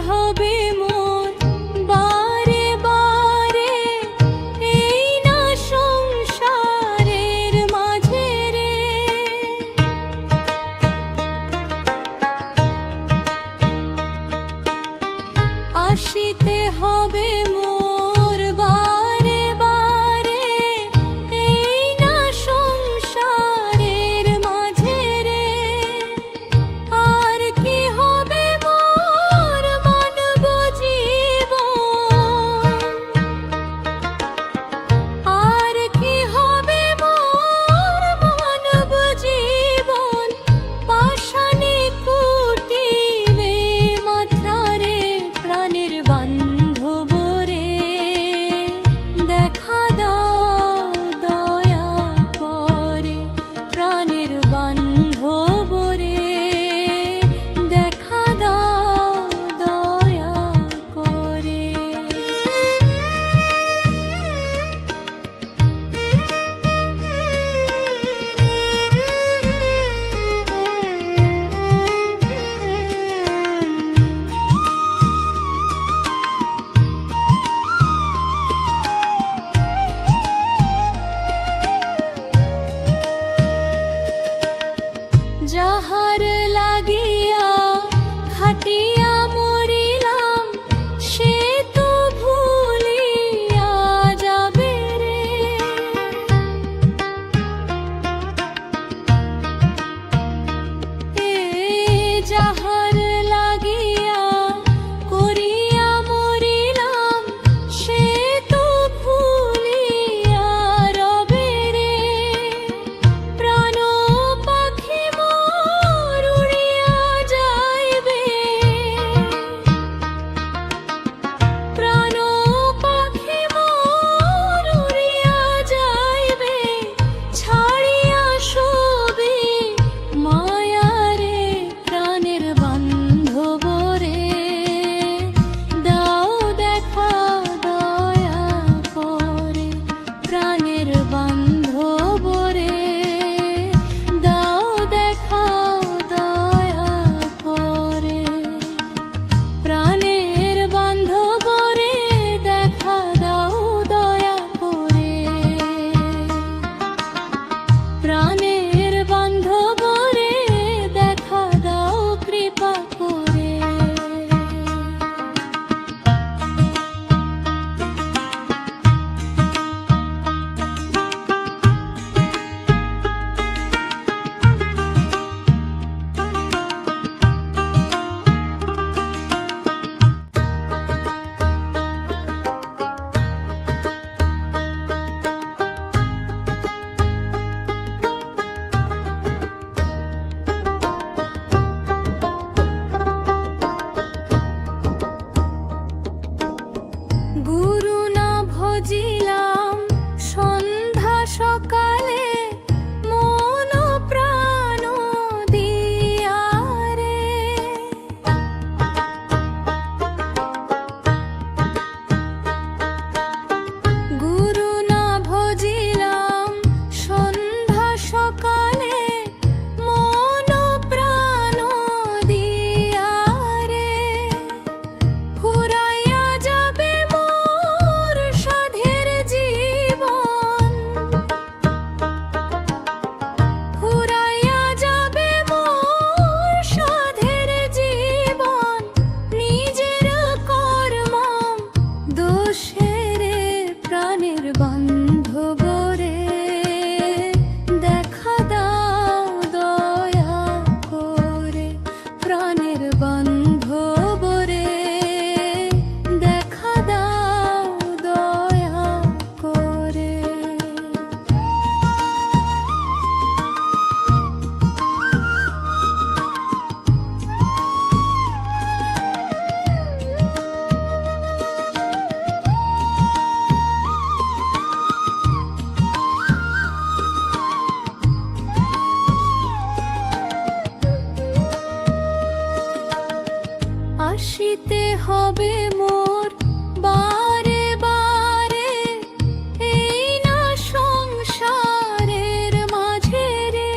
হবে মোর বারে বারে, এই না সংসারের মাঝে রে। আসিতে হবে মোর বারে বারে, এই না সংসারের মাঝে রে। আর কি হবে মোর মানব জীবন, আর কি হবে মোর মানব জীবন, পাষাণে কুটিলে মাথারে প্রাণের বান্ধব রে। দেখা দাও দয়া করে প্রাণের বান্ধব রে, দেখা দাও দয়া করে। যাহার লাগিয়া খাটিয়া মরিলাম, সে তো ভুলিয়া যাবে রে। এ যাহার লাগিয়া করিয়া মরিলাম, সে তো ভুলিয়া রবে রে। প্রাণ পাখি মোর উড়িয়া যাইবে, প্রাণ পাখি মোর উড়িয়া যাইবে, ছাড়িয়া সবে মায়ারে প্রাণের বান্ধব রে। দাও দেখা দয়া করে প্রাণের বান্ধব রে, দাও দেখা দয়া করে প্রাণের বান্ধব রে, দেখা দাও দয়া করে প্রাণের বান্ধব রে, দেখা দাও কৃপা করে। গুরু না ভজিলাম সন্ধ্যা সকালে, মন প্রাণ দিয়া রে। গুরু না ভজিলাম সন্ধ্যা সকালে, মন প্রাণ দিয়া রে। ফুরাইয়া যাবে মোর সাধের জীবন, ফুরাইয়া যাবে মোর সাধের জীবন, নিজের কর্ম দোষের প্রাণের বান্ধব রে। দেখা দাও দয়া করে প্রাণের বান্ধব রে, দেখা দাও দয়া করে। আসিতে হবে মোর বারে বারে, এই না সংসারের মাঝে রে।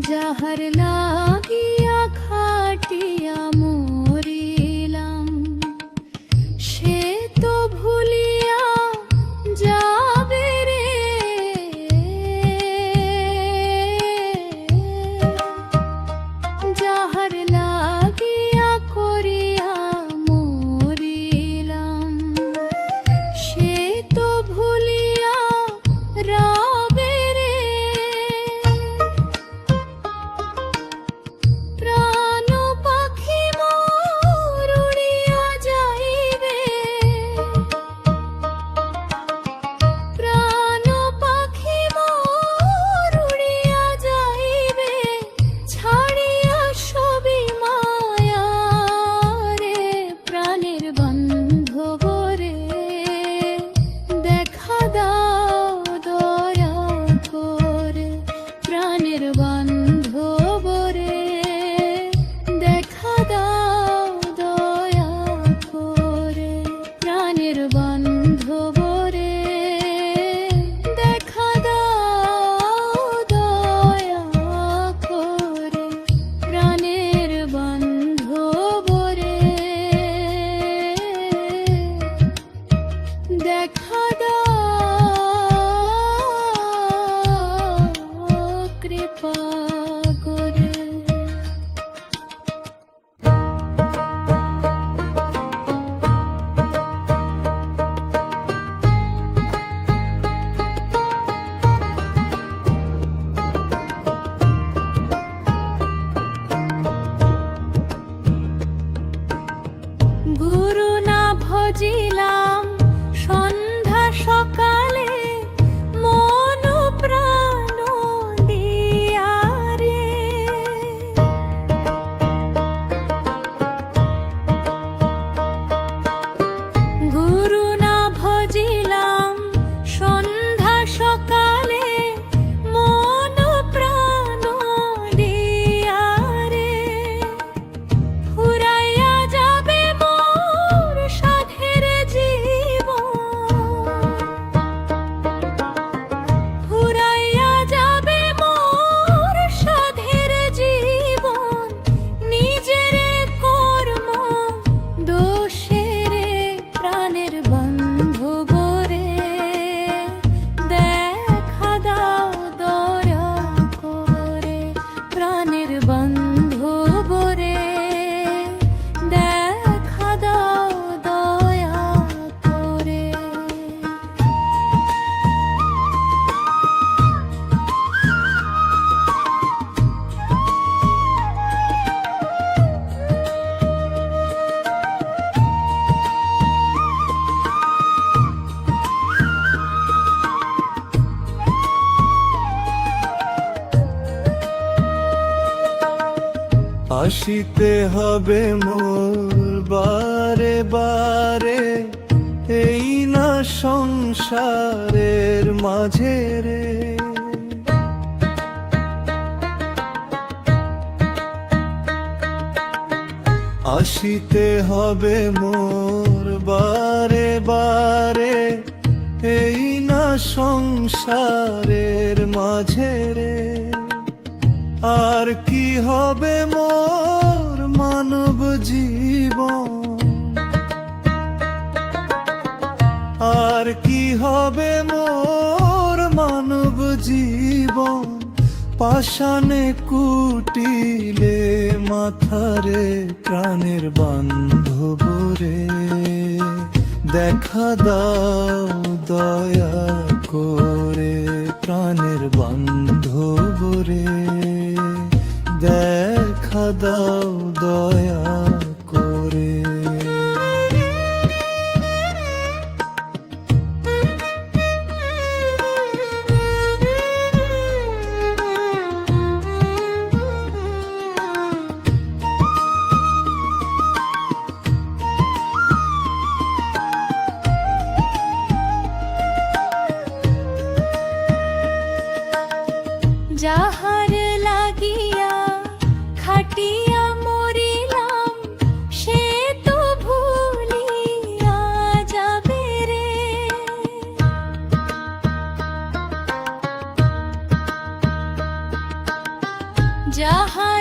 যাহার লাগিয়া খাটিয়া মরিলাম, সে তো ভুলিয়া যাবে রে। যাহার লাগিয়া করিয়া মরিলাম, সে তো ভুলিয়া রবে রে। প্রাণ পাখি মোর উড়িয়া যাইবে, প্রাণ পাখি মোর উড়িয়া যাইবে, ছাড়িয়া সবই মায়া রে। প্রাণের বান্ধব রে, দেখা দাও দয়া করে। প্রাণের বান্ধব রে, দেখা দাও দয়া করে। প্রাণের বান্ধব রে, দেখা দাও দয়া করে। প্রাণের বান্ধব রে, দেখা দাও কৃপা করে। গুরু না ভজিলাম সন্ধ্যা সকালে, মন প্রাণ দিয়া রে। গুরু না ভজিলাম সন্ধ্যা সকালে, মন প্রাণ দিয়া রে। ফুরাইয়া যাবে মোর সাধের জীবন, ফুরাইয়া যাবে মোর সাধের জীবন। নিজের কর্ম দোষে রে, প্রাণের বান্ধব রে, দেখা দাও দয়া করে। প্রাণের বান্ধব রে, দেখা দাও দয়া করে। আসিতে হবে মোর বারে বারে, এই না সংসারের মাঝে রে। আসিতে হবে মোর বারে বারে, এই না সংসারের মাঝে রে। আর কি হবে মোর মানব জীবন, আর কি হবে মোর মানব জীবন। পাষাণে কুটিলে মাথারে, প্রাণের বান্ধব রে, দেখা দাও দয়া করে। প্রাণের বান্ধব রে, দেখা দাও দয়া করে। যাহার লাগিয়া খাটিয়া মরিলাম, সে তো ভুলিয়া যাবে রে। যাহা